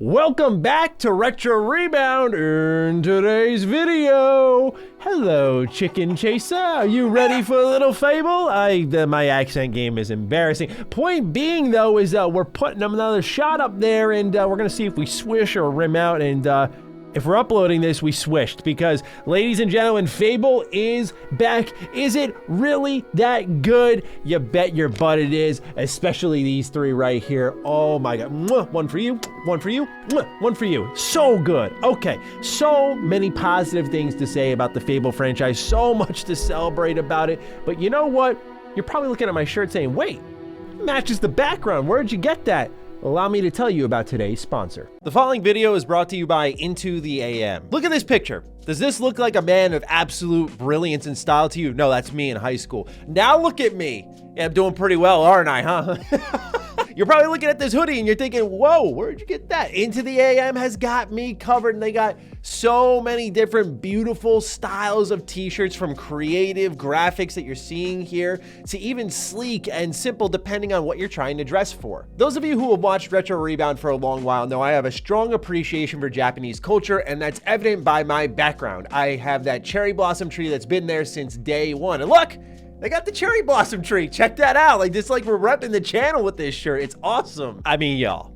Welcome back to Retro Rebound. In today's video, hello Chicken Chaser, are you ready for a little Fable? My accent game is embarrassing. Point being though is we're putting another shot up there, and we're gonna see if we swish or rim out, and if we're uploading this, we swished, because, ladies and gentlemen, Fable is back. Is it really that good? You bet your butt it is, especially these three right here. Oh my God. Mwah. One for you, one for you, mwah. One for you. So good. Okay, so many positive things to say about the Fable franchise, so much to celebrate about it, but you know what? You're probably looking at my shirt saying, wait, it matches the background. Where'd you get that? Allow me to tell you about today's sponsor. The following video is brought to you by Into the AM. Look at this picture. Does this look like a man of absolute brilliance and style to you? No, that's me in high school. Now look at me. Yeah, I'm doing pretty well, aren't I, huh? You're probably looking at this hoodie and you're thinking, whoa, where'd you get that? Into the AM has got me covered, and they got so many different beautiful styles of t-shirts, from creative graphics that you're seeing here to even sleek and simple depending on what you're trying to dress for. Those of you who have watched Retro Rebound for a long while know I have a strong appreciation for Japanese culture, and that's evident by my background. I have that cherry blossom tree that's been there since day one. And look, they got the cherry blossom tree. Check that out. Like, this, like, we're repping the channel with this shirt. It's awesome. I mean, y'all,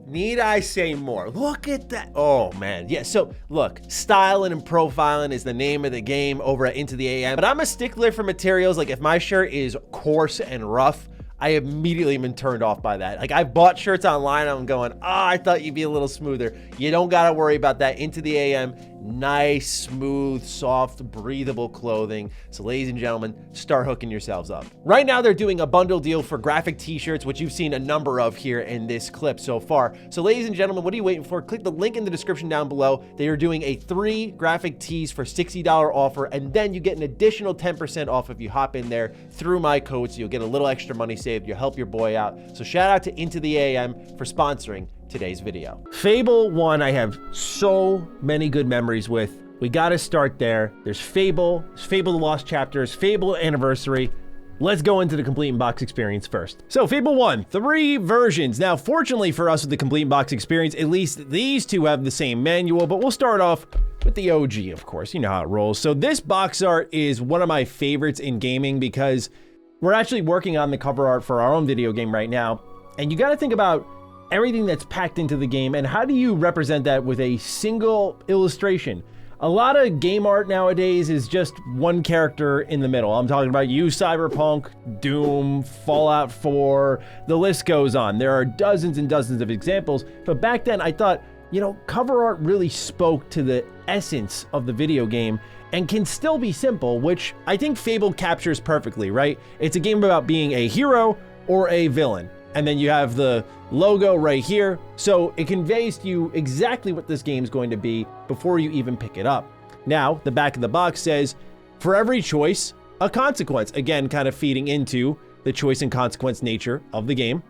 need I say more? Look at that. Oh man. Yeah, so look, styling and profiling is the name of the game over at Into the AM, but I'm a stickler for materials. Like, if my shirt is coarse and rough, I immediately been turned off by that. Like, I've bought shirts online, I'm going, I thought you'd be a little smoother. You don't gotta worry about that. Into the AM, nice, smooth, soft, breathable clothing. So ladies and gentlemen, start hooking yourselves up. Right now, they're doing a bundle deal for graphic t-shirts, which you've seen a number of here in this clip so far. So ladies and gentlemen, what are you waiting for? Click the link in the description down below. They are doing a 3 graphic tees for $60 offer, and then you get an additional 10% off if you hop in there through my code, so you'll get a little extra money saved. You'll help your boy out. So shout out to Into the AM for sponsoring today's video. Fable 1, I have so many good memories with. We gotta start there. There's Fable, The Lost Chapters, Fable Anniversary. Let's go into the complete in-box experience first. So Fable 1, 3 versions. Now, fortunately for us with the complete in-box experience, at least these two have the same manual, but we'll start off with the OG, of course. You know how it rolls. So this box art is one of my favorites in gaming, because we're actually working on the cover art for our own video game right now. And you gotta think about everything that's packed into the game, and how do you represent that with a single illustration? A lot of game art nowadays is just one character in the middle. I'm talking about you, Cyberpunk, Doom, Fallout 4, the list goes on. There are dozens and dozens of examples, but back then I thought, you know, cover art really spoke to the essence of the video game and can still be simple, which I think Fable captures perfectly, right? It's a game about being a hero or a villain. And then you have the logo right here. So it conveys to you exactly what this game's going to be before you even pick it up. Now, the back of the box says, for every choice, a consequence. Again, kind of feeding into the choice and consequence nature of the game.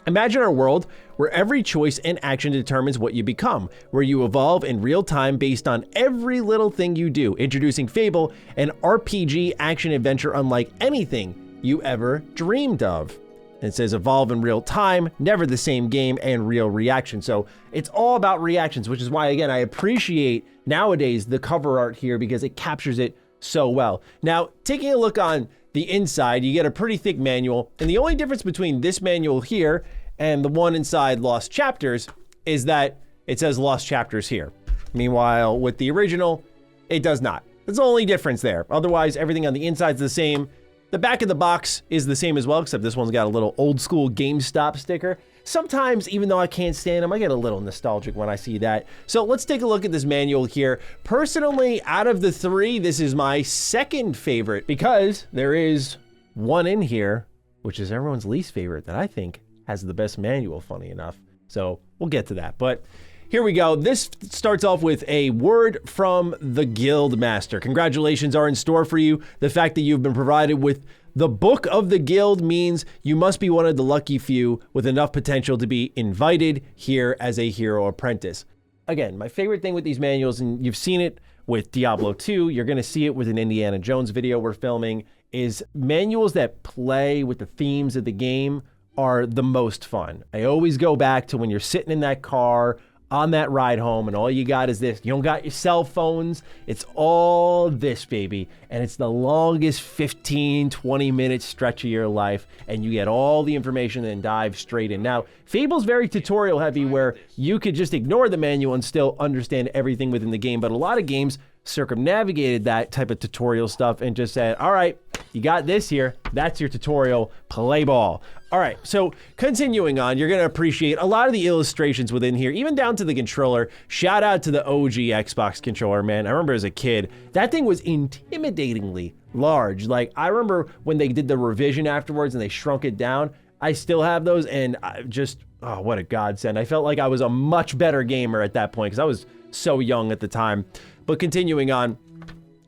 Imagine a world where every choice and action determines what you become, where you evolve in real time based on every little thing you do. Introducing Fable, an RPG action adventure unlike anything you ever dreamed of. It says evolve in real time, never the same game, and real reaction. So it's all about reactions, which is why, again, I appreciate nowadays the cover art here, because it captures it so well. Now, taking a look on the inside, you get a pretty thick manual, and the only difference between this manual here and the one inside Lost Chapters is that it says Lost Chapters here. Meanwhile, with the original, it does not. That's the only difference there. Otherwise, everything on the inside is the same. The back of the box is the same as well, except this one's got a little old school GameStop sticker. Sometimes, even though I can't stand them, I get a little nostalgic when I see that. So let's take a look at this manual here. Personally, out of the 3, this is my second favorite, because there is one in here, which is everyone's least favorite, that I think has the best manual, funny enough. So we'll get to that. But here we go. This starts off with a word from the Guild Master. Congratulations are in store for you. The fact that you've been provided with the Book of the Guild means you must be one of the lucky few with enough potential to be invited here as a hero apprentice. Again, my favorite thing with these manuals, and you've seen it with Diablo 2, you're going to see it with an Indiana Jones video we're filming, is manuals that play with the themes of the game are the most fun. I always go back to when you're sitting in that car on that ride home and all you got is this. You don't got your cell phones. It's all this, baby. And it's the longest 15, 20-minute stretch of your life. And you get all the information and dive straight in. Now, Fable's very tutorial heavy where you could just ignore the manual and still understand everything within the game. But a lot of games circumnavigated that type of tutorial stuff and just said, all right, you got this here. That's your tutorial. Play ball. All right, so continuing on, you're going to appreciate a lot of the illustrations within here, even down to the controller. Shout out to the OG Xbox controller, man. I remember as a kid, that thing was intimidatingly large. Like, I remember when they did the revision afterwards and they shrunk it down. I still have those, and I just, oh, what a godsend. I felt like I was a much better gamer at that point because I was so young at the time. But continuing on,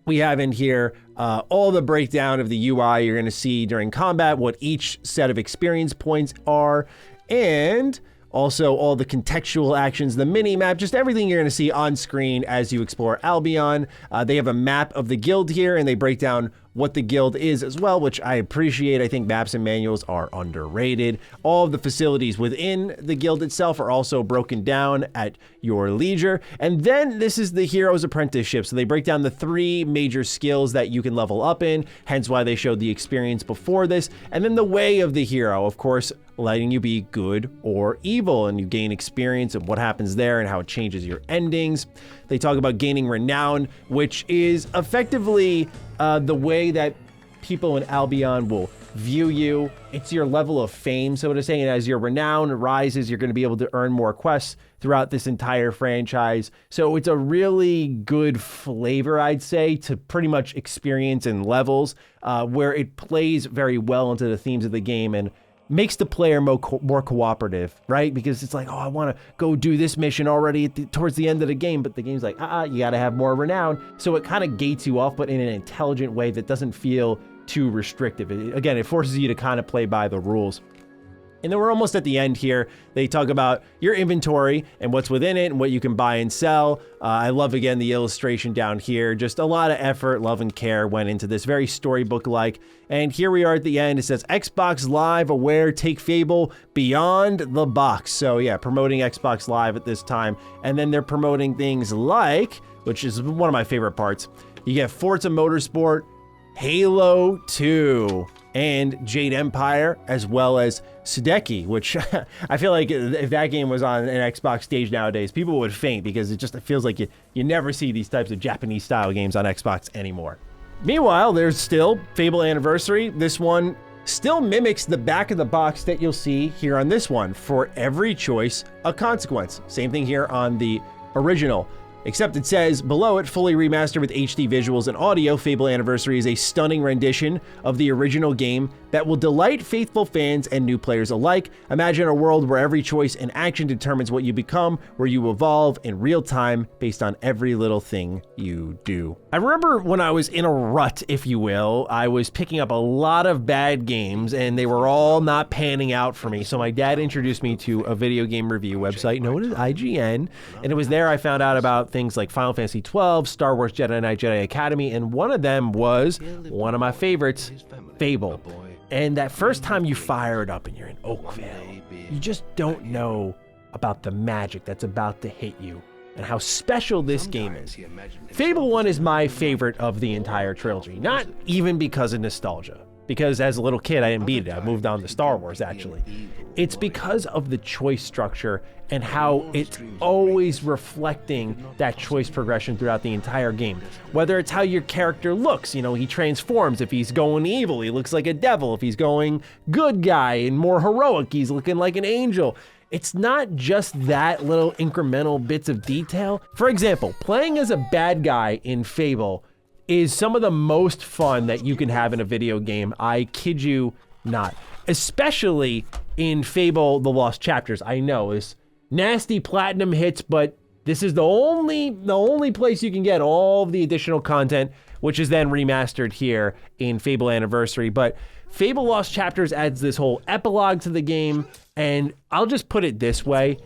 we have in here all the breakdown of the UI you're going to see during combat, what each set of experience points are, and also all the contextual actions, the mini-map, just everything you're going to see on screen as you explore Albion. They have a map of the guild here, and they break down what the guild is as well, which I appreciate. I think maps and manuals are underrated. All of the facilities within the guild itself are also broken down at your leisure. And then this is the hero's apprenticeship. So they break down the 3 major skills that you can level up in, hence why they showed the experience before this. And then the way of the hero, of course, letting you be good or evil, and you gain experience of what happens there and how it changes your endings. They talk about gaining renown, which is effectively the way that people in Albion will view you. It's your level of fame, so to say, and as your renown rises, you're going to be able to earn more quests throughout this entire franchise. So it's a really good flavor, I'd say, to pretty much experience and levels, where it plays very well into the themes of the game and makes the player more cooperative, right? Because it's like, oh, I want to go do this mission already towards the end of the game, but the game's like, you got to have more renown. So it kind of gates you off, but in an intelligent way that doesn't feel too restrictive. Again, it forces you to kind of play by the rules. And then we're almost at the end here. They talk about your inventory and what's within it and what you can buy and sell. I love, again, the illustration down here. Just a lot of effort, love, and care went into this. Very storybook-like. And here we are at the end. It says, Xbox Live Aware, take Fable beyond the box. So yeah, promoting Xbox Live at this time. And then they're promoting things like, which is one of my favorite parts, you get Forza Motorsport, Halo 2, and Jade Empire, as well as Sudeki, which I feel like if that game was on an Xbox stage nowadays, people would faint because it feels like you never see these types of Japanese style games on Xbox anymore. Meanwhile, there's still Fable Anniversary. This one still mimics the back of the box that you'll see here on this one. For every choice, a consequence. Same thing here on the original. Except it says below it, fully remastered with HD visuals and audio, Fable Anniversary is a stunning rendition of the original game that will delight faithful fans and new players alike. Imagine a world where every choice and action determines what you become, where you evolve in real time based on every little thing you do. I remember when I was in a rut, if you will, I was picking up a lot of bad games and they were all not panning out for me. So my dad introduced me to a video game review website known as IGN, and it was there I found out about things like Final Fantasy XII, Star Wars Jedi Knight Jedi Academy, and one of them was one of my favorites, Fable. And that first time you fire it up and you're in Oakvale, you just don't know about the magic that's about to hit you and how special this game is. Fable 1 is my favorite of the entire trilogy, not even because of nostalgia. Because as a little kid, I didn't beat it. I moved on to Star Wars, actually. It's because of the choice structure and how it's always reflecting that choice progression throughout the entire game. Whether it's how your character looks, you know, he transforms. If he's going evil, he looks like a devil. If he's going good guy and more heroic, he's looking like an angel. It's not just that little incremental bits of detail. For example, playing as a bad guy in Fable is some of the most fun that you can have in a video game. I kid you not. Especially in Fable: The Lost Chapters. I know it's nasty platinum hits, but this is the only place you can get all of the additional content, which is then remastered here in Fable Anniversary. But Fable Lost Chapters adds this whole epilogue to the game, and I'll just put it this way.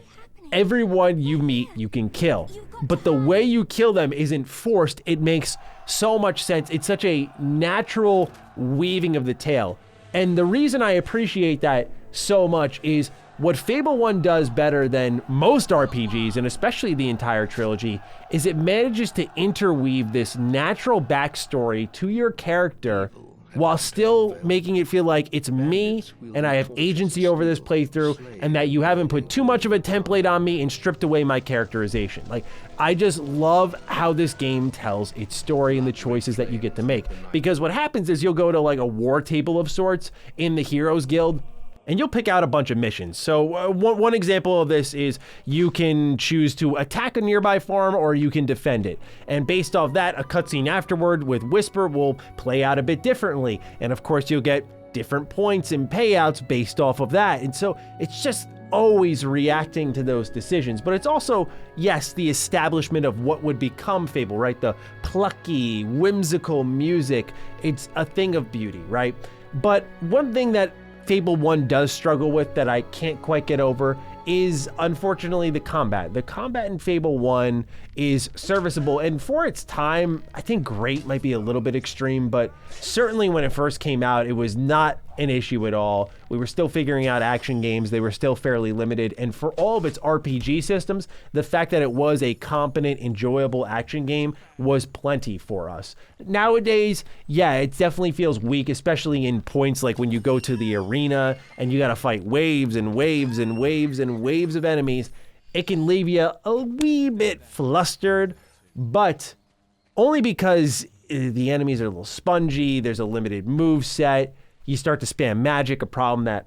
Everyone you meet, you can kill. But the way you kill them isn't forced. It makes so much sense. It's such a natural weaving of the tale. And the reason I appreciate that so much is what Fable 1 does better than most RPGs, and especially the entire trilogy, is it manages to interweave this natural backstory to your character while still making it feel like it's me and I have agency over this playthrough, and that you haven't put too much of a template on me and stripped away my characterization. Like, I just love how this game tells its story and the choices that you get to make. Because what happens is you'll go to like a war table of sorts in the Heroes Guild, and you'll pick out a bunch of missions. So one example of this is you can choose to attack a nearby farm or you can defend it. And based off that, a cutscene afterward with Whisper will play out a bit differently. And of course, you'll get different points and payouts based off of that. And so it's just always reacting to those decisions. But it's also, yes, the establishment of what would become Fable, right? The plucky, whimsical music. It's a thing of beauty, right? But one thing that Fable 1 does struggle with that I can't quite get over is, unfortunately, the combat. The combat in Fable 1 is serviceable, and for its time, I think great might be a little bit extreme, but certainly when it first came out, it was not an issue at all. We were still figuring out action games. They were still fairly limited, and for all of its RPG systems, the fact that it was a competent, enjoyable action game was plenty for us. Nowadays, yeah, it definitely feels weak, especially in points like when you go to the arena and you gotta fight waves and waves and waves and waves of enemies. It can leave you a wee bit flustered, but only because the enemies are a little spongy, there's a limited move set, you start to spam magic, a problem that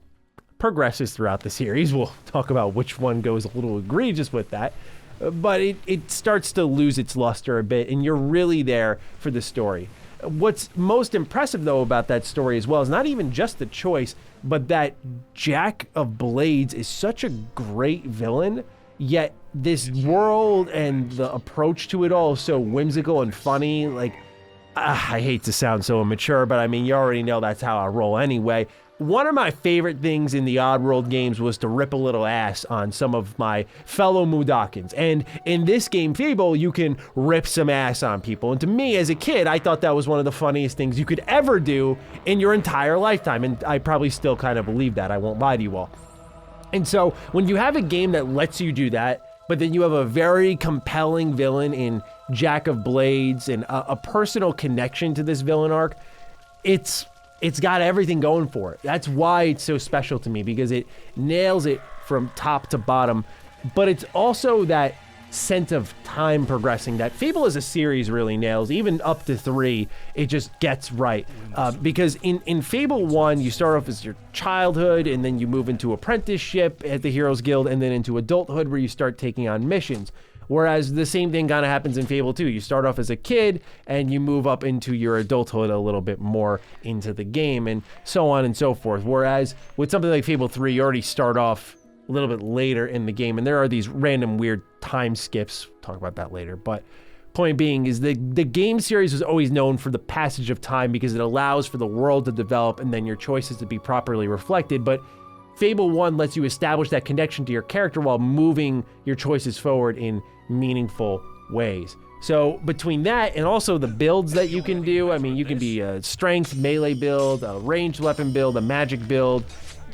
progresses throughout the series. We'll talk about which one goes a little egregious with that, but it starts to lose its luster a bit, and you're really there for the story. What's most impressive, though, about that story as well is not even just the choice, but that Jack of Blades is such a great villain, yet this world and the approach to it all is so whimsical and funny. Like, I hate to sound so immature, but I mean, you already know that's how I roll anyway. One of my favorite things in the Oddworld games was to rip a little ass on some of my fellow Mudokons. And in this game, Fable, you can rip some ass on people. And to me, as a kid, I thought that was one of the funniest things you could ever do in your entire lifetime. And I probably still kind of believe that. I won't lie to you all. And so when you have a game that lets you do that, but then you have a very compelling villain in Jack of Blades and a personal connection to this villain arc, it's got everything going for it. That's why it's so special to me, because it nails it from top to bottom. But it's also that sense of time progressing that Fable as a series really nails. Even up to 3, it just gets right. Because in Fable 1, you start off as your childhood, and then you move into apprenticeship at the Heroes Guild, and then into adulthood where you start taking on missions. Whereas the same thing kind of happens in Fable 2. You start off as a kid and you move up into your adulthood a little bit more into the game, and so on and so forth. Whereas with something like Fable 3, you already start off a little bit later in the game, and there are these random weird time skips. We'll talk about that later. But point being is the game series was always known for the passage of time because it allows for the world to develop and then your choices to be properly reflected. But Fable 1 lets you establish that connection to your character while moving your choices forward in meaningful ways. So between that and also the builds that you can do, I mean, you can be a strength melee build, a ranged weapon build, a magic build.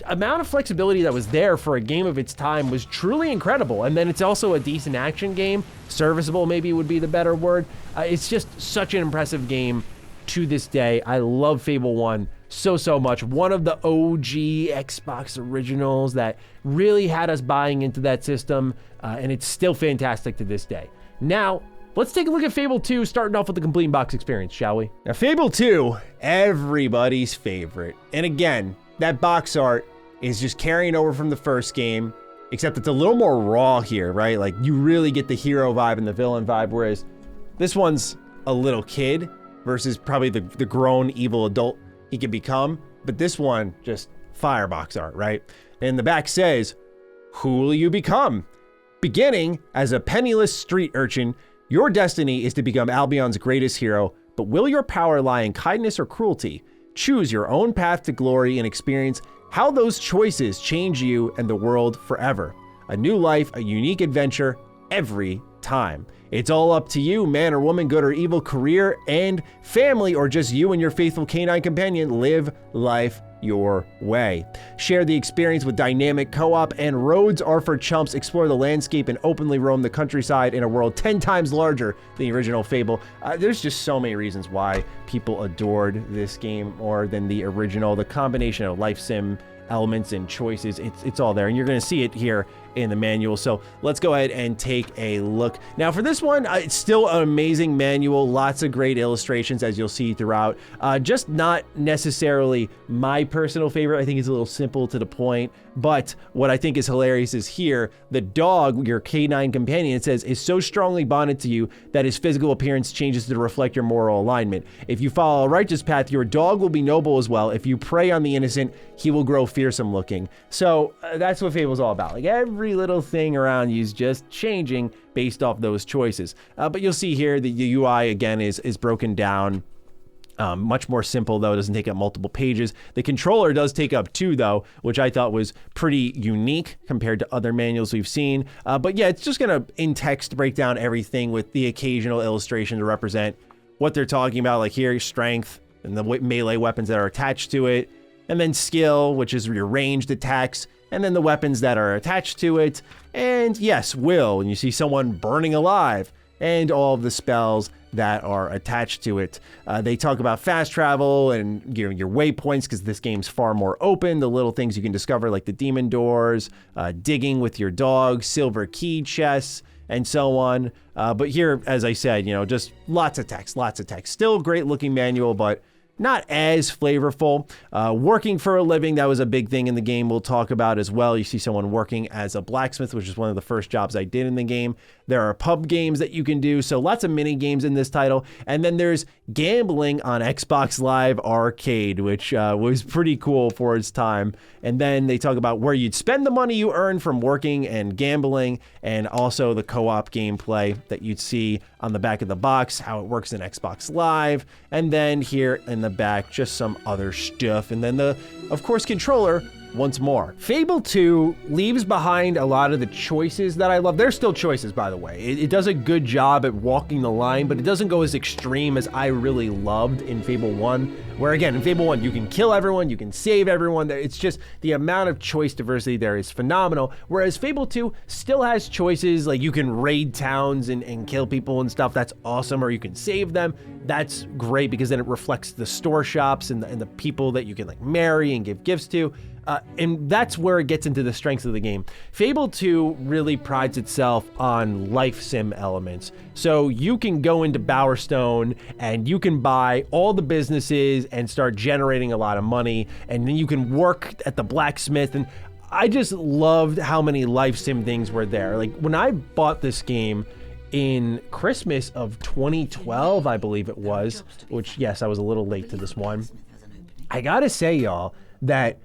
Amount of flexibility that was there for a game of its time was truly incredible. And then it's also a decent action game. Serviceable maybe would be the better word. It's just such an impressive game to this day. I love Fable 1 so much. One of the OG Xbox originals that really had us buying into that system, and it's still fantastic to this day. Now, let's take a look at Fable 2, starting off with the complete box experience, shall we? Now, Fable 2, everybody's favorite. And again, that box art is just carrying over from the first game, except it's a little more raw here, right? Like, you really get the hero vibe and the villain vibe, whereas this one's a little kid versus probably the grown evil adult he could become. But this one, just firebox art, right? And the back says, who will you become? Beginning as a penniless street urchin, your destiny is to become Albion's greatest hero, but will your power lie in kindness or cruelty? Choose your own path to glory and experience how those choices change you and the world forever. A new life, a unique adventure, every time. It's all up to you, man or woman, good or evil, career and family, or just you and your faithful canine companion. Live life your way. Share the experience with dynamic co-op and roads are for chumps. Explore the landscape and openly roam the countryside in a world 10 times larger than the original Fable. There's just so many reasons why people adored this game more than the original. The combination of life sim elements and choices, it's all there, and you're going to see it here in the manual. So let's go ahead and take a look. Now for this one, it's still an amazing manual, lots of great illustrations as you'll see throughout. Just not necessarily my personal favorite. I think it's a little simple to the point, but what I think is hilarious is here, the dog, your canine companion, it says, is so strongly bonded to you that his physical appearance changes to reflect your moral alignment. If you follow a righteous path, your dog will be noble as well. If you prey on the innocent, he will grow fearsome looking. So that's what Fable's all about. Like every little thing around you is just changing based off those choices. But you'll see here the UI again is broken down. Much more simple though, it doesn't take up multiple pages. The controller does take up 2 though, which I thought was pretty unique compared to other manuals we've seen. But yeah, it's just gonna in text break down everything with the occasional illustration to represent what they're talking about. Like here, strength and the melee weapons that are attached to it, and then skill, which is your ranged attacks, and then the weapons that are attached to it. And yes, will, and you see someone burning alive, and all of the spells that are attached to it. They talk about fast travel and your waypoints, because this game's far more open. The little things you can discover, like the demon doors, digging with your dog, silver key chests, and so on. But here, as I said, just lots of text. Still a great looking manual, but not as flavorful. Working for a living, that was a big thing in the game we'll talk about as well. You see someone working as a blacksmith, which is one of the first jobs I did in the game. There are pub games that you can do, so lots of mini games in this title. And then there's gambling on Xbox Live Arcade, which was pretty cool for its time. And then they talk about where you'd spend the money you earn from working and gambling, and also the co-op gameplay that you'd see on the back of the box, how it works in Xbox Live. And then here in the back, just some other stuff. And then the, of course, controller once more. Fable 2 leaves behind a lot of the choices that I love. They're still choices, by the way. It does a good job at walking the line, but it doesn't go as extreme as I really loved in Fable 1, where again, in Fable 1, you can kill everyone, you can save everyone. It's just the amount of choice diversity there is phenomenal. Whereas Fable 2 still has choices, like you can raid towns and kill people and stuff. That's awesome. Or you can save them. That's great, because then it reflects the store shops and the people that you can like marry and give gifts to. And that's where it gets into the strengths of the game. Fable 2 really prides itself on life sim elements. So you can go into Bowerstone and you can buy all the businesses and start generating a lot of money. And then you can work at the blacksmith. And I just loved how many life sim things were there. Like when I bought this game in Christmas of 2012, I believe it was, which yes, I was a little late to this one. I gotta say, y'all, that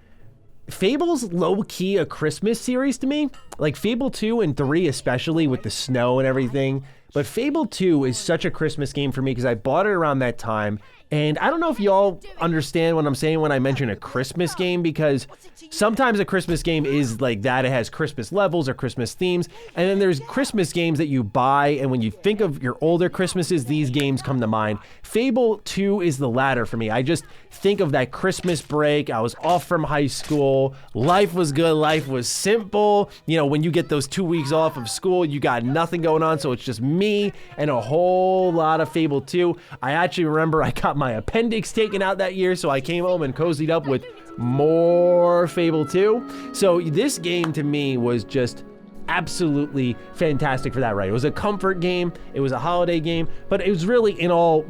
Fable's low-key a Christmas series to me. Like Fable 2 and 3 especially, with the snow and everything. But Fable 2 is such a Christmas game for me because I bought it around that time. And I don't know if y'all understand what I'm saying when I mention a Christmas game, because sometimes a Christmas game is like that. It has Christmas levels or Christmas themes. And then there's Christmas games that you buy, and when you think of your older Christmases, these games come to mind. Fable 2 is the latter for me. I just think of that Christmas break. I was off from high school. Life was good. Life was simple. You know, when you get those 2 weeks off of school, you got nothing going on. So it's just me and a whole lot of Fable 2. I actually remember I got my appendix taken out that year, so I came home and cozied up with more Fable 2. So this game to me was just absolutely fantastic for that, right? It was a comfort game, it was a holiday game, but it was really, in all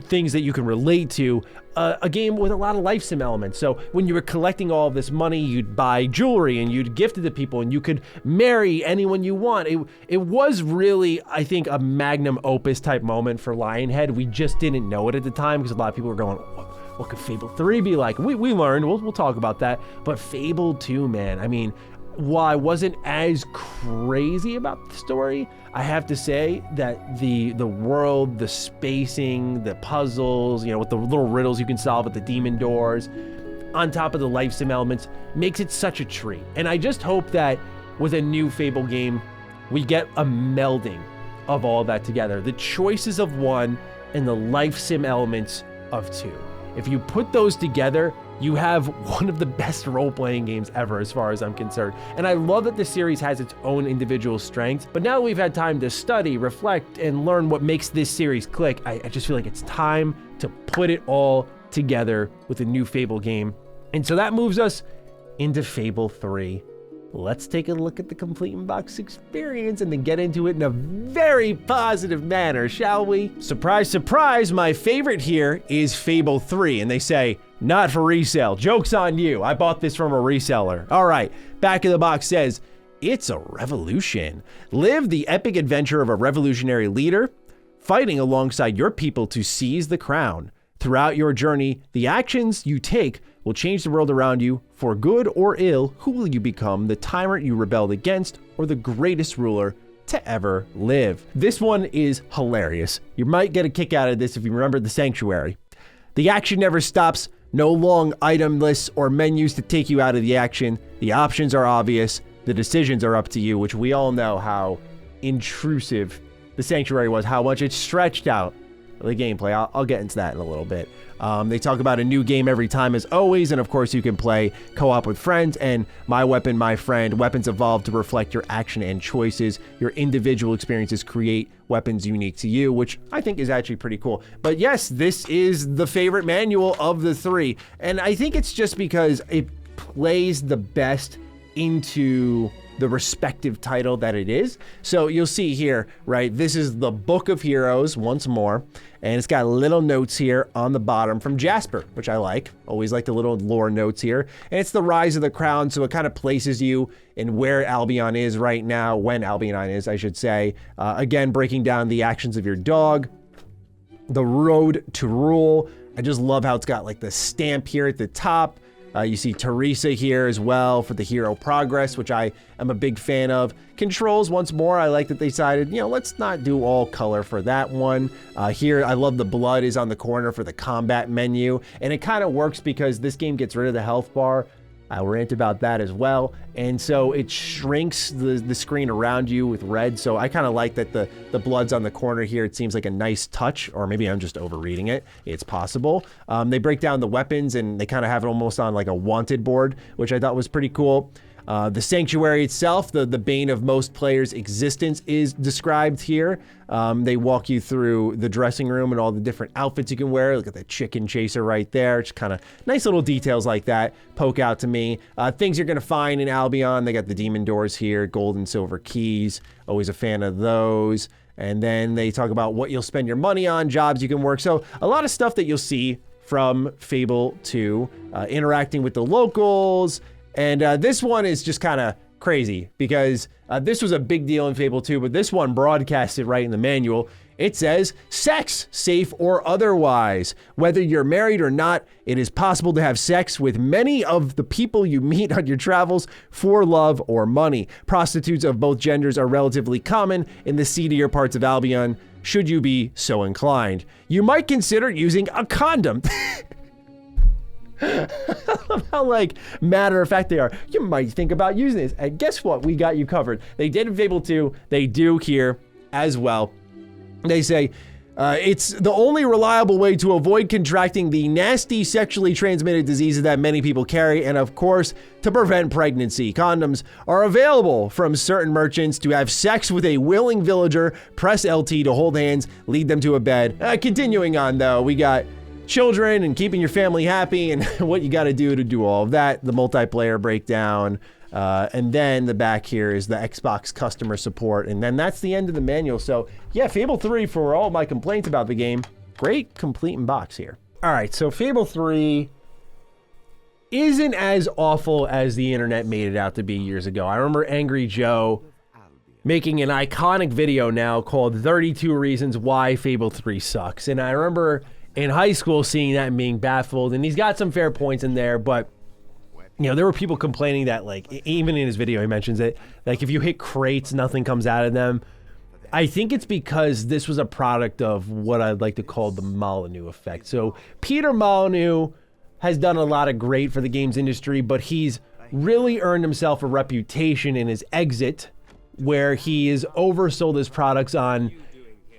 things that you can relate to, a game with a lot of life sim elements. So when you were collecting all of this money, you'd buy jewelry and you'd gift it to people and you could marry anyone you want. It was really, I think, a magnum opus type moment for Lionhead. We just didn't know it at the time because a lot of people were going, what could Fable 3 be like? We learned, we'll talk about that. But Fable 2, man, I mean, while I wasn't as crazy about the story, I have to say that the world, the spacing, the puzzles, you know, with the little riddles you can solve at the demon doors, on top of the life sim elements, makes it such a treat. And I just hope that with a new Fable game, we get a melding of all that together. The choices of one and the life sim elements of two. If you put those together, you have one of the best role-playing games ever as far as I'm concerned. And I love that the series has its own individual strengths, but now that we've had time to study, reflect, and learn what makes this series click, I just feel like it's time to put it all together with a new Fable game. And so that moves us into Fable 3. Let's take a look at the complete in-box experience and then get into it in a very positive manner, shall we? Surprise, surprise, my favorite here is Fable 3, and they say, not for resale. Joke's on you. I bought this from a reseller. All right, back of the box says, it's a revolution. Live the epic adventure of a revolutionary leader, fighting alongside your people to seize the crown. Throughout your journey, the actions you take will change the world around you. For good or ill, who will you become? The tyrant you rebelled against, or the greatest ruler to ever live? This one is hilarious. You might get a kick out of this if you remember the Sanctuary. The action never stops. No long item lists or menus to take you out of the action. The options are obvious. The decisions are up to you, which we all know how intrusive the Sanctuary was, how much it stretched out the gameplay. I'll get into that in a little bit. They talk about a new game every time as always, and of course you can play co-op with friends, and my weapon, my friend. Weapons evolve to reflect your action and choices. Your individual experiences create weapons unique to you, which I think is actually pretty cool. But yes, this is the favorite manual of the three, and I think it's just because it plays the best into the respective title that it is. So you'll see here, right, this is the Book of Heroes once more, and it's got little notes here on the bottom from Jasper, which I like. Always like the little lore notes here. And it's the Rise of the Crown, so it kind of places you in where Albion is right now, when Albion is, I should say. Again, breaking down the actions of your dog, the road to rule. I just love how it's got like the stamp here at the top. You see Teresa here as well for the hero progress, which I am a big fan of. Controls, once more, I like that they decided, let's not do all color for that one. Here, I love the blood is on the corner for the combat menu, and it kind of works because this game gets rid of the health bar. I'll rant about that as well. And so it shrinks the screen around you with red. So I kind of like that the blood's on the corner here. It seems like a nice touch, or maybe I'm just overreading it. It's possible. They break down the weapons and they kind of have it almost on like a wanted board, which I thought was pretty cool. The Sanctuary itself, the bane of most players' existence, is described here. They walk you through the dressing room and all the different outfits you can wear. Look at the chicken chaser right there. Just kind of nice little details like that poke out to me. Things you're going to find in Albion. They got the demon doors here, gold and silver keys. Always a fan of those. And then they talk about what you'll spend your money on, jobs you can work. So a lot of stuff that you'll see from Fable 2, interacting with the locals. And this one is just kind of crazy because this was a big deal in Fable 2, but this one broadcasted right in the manual. It says, sex, safe or otherwise. Whether you're married or not, it is possible to have sex with many of the people you meet on your travels for love or money. Prostitutes of both genders are relatively common in the seedier parts of Albion, should you be so inclined. You might consider using a condom. I love how like matter of fact they are. You might think about using this, and guess what? We got you covered. They did in Fable 2. They do here as well. They say it's the only reliable way to avoid contracting the nasty sexually transmitted diseases that many people carry, and of course to prevent pregnancy. Condoms are available from certain merchants. To have sex with a willing villager, press LT to hold hands, lead them to a bed. Continuing on though, we got children and keeping your family happy and what you got to do all of that, the multiplayer breakdown, and then the back here is the Xbox customer support, and then that's the end of the manual. So yeah, Fable 3, for all my complaints about the game, great complete in box here. All right, so Fable 3 isn't as awful as the internet made it out to be years ago. I remember Angry Joe making an iconic video now called 32 Reasons Why Fable 3 Sucks, and I remember in high school seeing that and being baffled, and he's got some fair points in there, but there were people complaining that, like, even in his video he mentions it, like if you hit crates, nothing comes out of them. I think it's because this was a product of what I'd like to call the Molyneux effect. So Peter Molyneux has done a lot of great for the games industry, but he's really earned himself a reputation in his exit where he has oversold his products on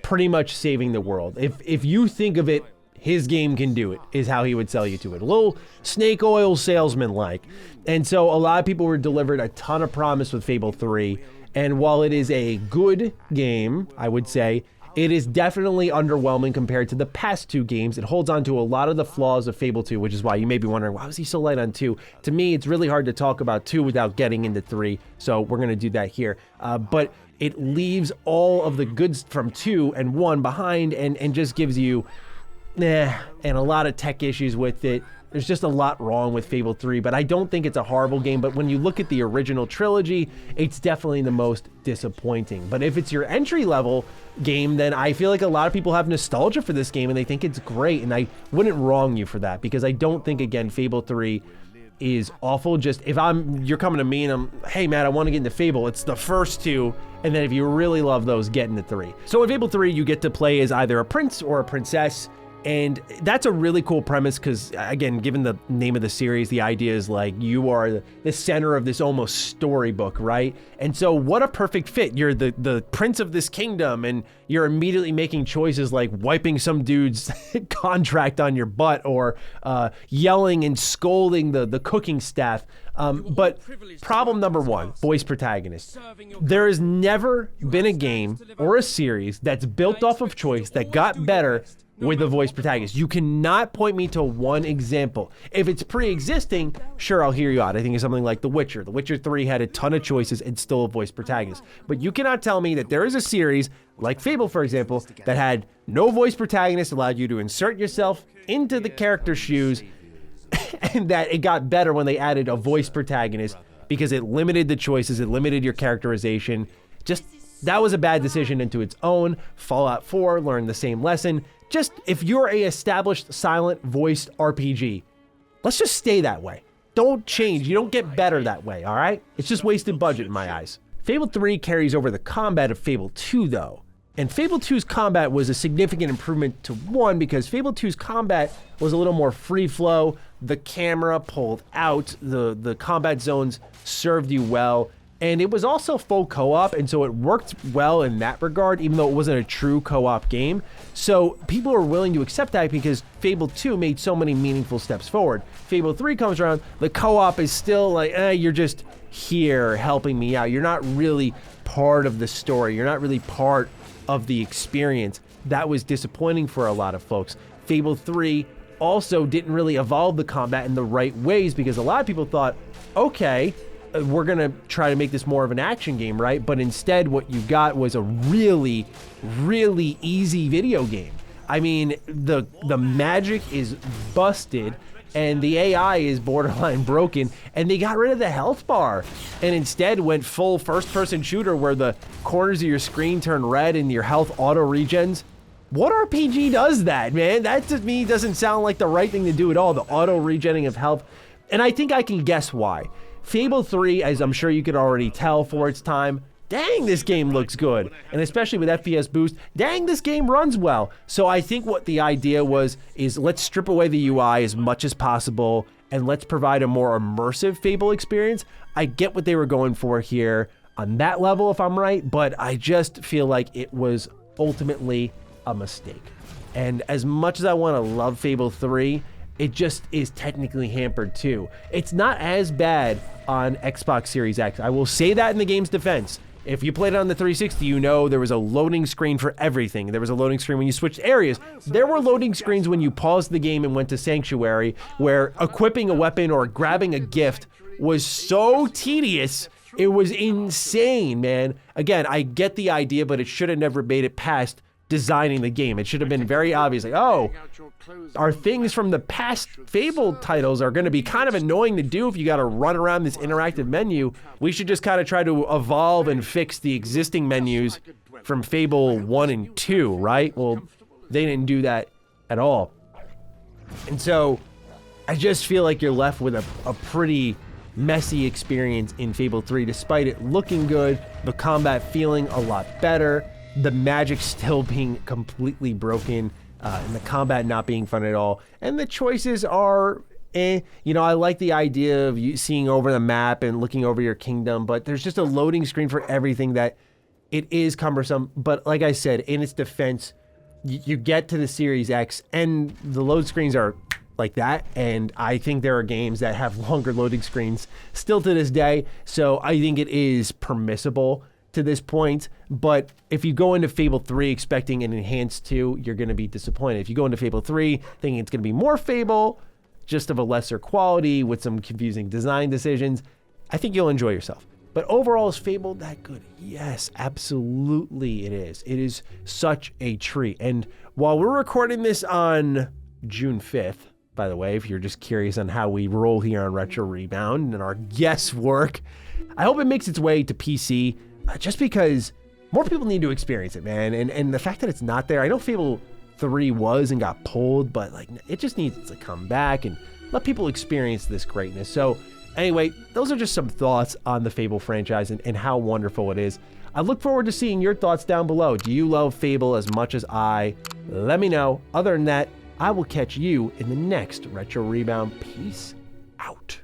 pretty much saving the world. If you think of it his game can do it, is how he would sell you to it. A little snake oil salesman-like. And so a lot of people were delivered a ton of promise with Fable 3. And while it is a good game, I would say, it is definitely underwhelming compared to the past 2 games. It holds on to a lot of the flaws of Fable 2, which is why you may be wondering, why was he so light on 2? To me, it's really hard to talk about 2 without getting into 3, so we're going to do that here. But it leaves all of the goods from 2 and 1 behind and just gives you, and a lot of tech issues with it. There's just a lot wrong with Fable 3, but I don't think it's a horrible game. But when you look at the original trilogy, it's definitely the most disappointing. But if it's your entry-level game, then I feel like a lot of people have nostalgia for this game and they think it's great. And I wouldn't wrong you for that, because I don't think, again, Fable 3 is awful. Just if you're coming to me and I'm, hey, Matt, I want to get into Fable, it's the first 2. And then if you really love those, get into 3. So in Fable 3, you get to play as either a prince or a princess. And that's a really cool premise because, again, given the name of the series, the idea is like you are the center of this almost storybook, right? And so what a perfect fit. You're the prince of this kingdom, and you're immediately making choices like wiping some dude's contract on your butt or yelling and scolding the cooking staff. But problem number 1, voice protagonist. There has never been a game or a series that's built off of choice that got better with the voice protagonist. You cannot point me to one example. If it's pre-existing, sure, I'll hear you out. I think it's something like The Witcher. The Witcher 3 had a ton of choices and still a voice protagonist. But you cannot tell me that there is a series, like Fable, for example, that had no voice protagonist, allowed you to insert yourself into the character's shoes, and that it got better when they added a voice protagonist because it limited the choices, it limited your characterization. Just, that was a bad decision into its own. Fallout 4 learned the same lesson. Just, if you're a established silent voiced RPG, let's just stay that way. Don't change. You don't get better that way, all right? It's just wasted budget in my eyes. Fable 3 carries over the combat of Fable 2, though. And Fable 2's combat was a significant improvement to 1 because Fable 2's combat was a little more free flow. The camera pulled out. The combat zones served you well. And it was also full co-op, and so it worked well in that regard, even though it wasn't a true co-op game. So people are willing to accept that because Fable 2 made so many meaningful steps forward. Fable 3 comes around, the co-op is still like, you're just here helping me out. You're not really part of the story. You're not really part of the experience. That was disappointing for a lot of folks. Fable 3 also didn't really evolve the combat in the right ways because a lot of people thought, okay, we're going to try to make this more of an action game, right? But instead, what you got was a really, really easy video game. I mean, the magic is busted, and the AI is borderline broken, and they got rid of the health bar, and instead went full first-person shooter where the corners of your screen turn red and your health auto-regens. What RPG does that, man? That to me doesn't sound like the right thing to do at all, the auto-regenning of health. And I think I can guess why. Fable 3, as I'm sure you could already tell for its time, dang, this game looks good. And especially with FPS boost, dang, this game runs well. So I think what the idea was is let's strip away the UI as much as possible and let's provide a more immersive Fable experience. I get what they were going for here on that level, if I'm right, but I just feel like it was ultimately a mistake. And as much as I want to love Fable 3, it just is technically hampered too. It's not as bad on Xbox Series X. I will say that in the game's defense. If you played it on the 360, you know there was a loading screen for everything. There was a loading screen when you switched areas. There were loading screens when you paused the game and went to Sanctuary, where equipping a weapon or grabbing a gift was so tedious. It was insane, man. Again, I get the idea, but it should have never made it past designing the game. It should have been very obvious, like, oh, our things from the past Fable titles are going to be kind of annoying to do if you got to run around this interactive menu. We should just kind of try to evolve and fix the existing menus from Fable 1 and 2, right? Well, they didn't do that at all. And so I just feel like you're left with a pretty messy experience in Fable 3, despite it looking good, the combat feeling a lot better, the magic still being completely broken, and the combat not being fun at all. And the choices are, You know, I like the idea of you seeing over the map and looking over your kingdom, but there's just a loading screen for everything that it is cumbersome. But like I said, in its defense, you get to the Series X and the load screens are like that, and I think there are games that have longer loading screens still to this day, so I think it is permissible to this point. But if you go into Fable 3 expecting an enhanced 2, you're going to be disappointed. If you go into Fable 3 thinking it's going to be more Fable, just of a lesser quality with some confusing design decisions, I think you'll enjoy yourself. But overall, is Fable that good? Yes, absolutely it is. It is such a treat. And while we're recording this on June 5th, by the way, if you're just curious on how we roll here on Retro Rebound and our guesswork, I hope it makes its way to PC, just because more people need to experience it, man. And the fact that it's not there, I know Fable 3 was and got pulled, but like it just needs to come back and let people experience this greatness. So anyway, those are just some thoughts on the Fable franchise and how wonderful it is. I look forward to seeing your thoughts down below. Do you love Fable as much as I? Let me know. Other than that, I will catch you in the next Retro Rebound. Peace out.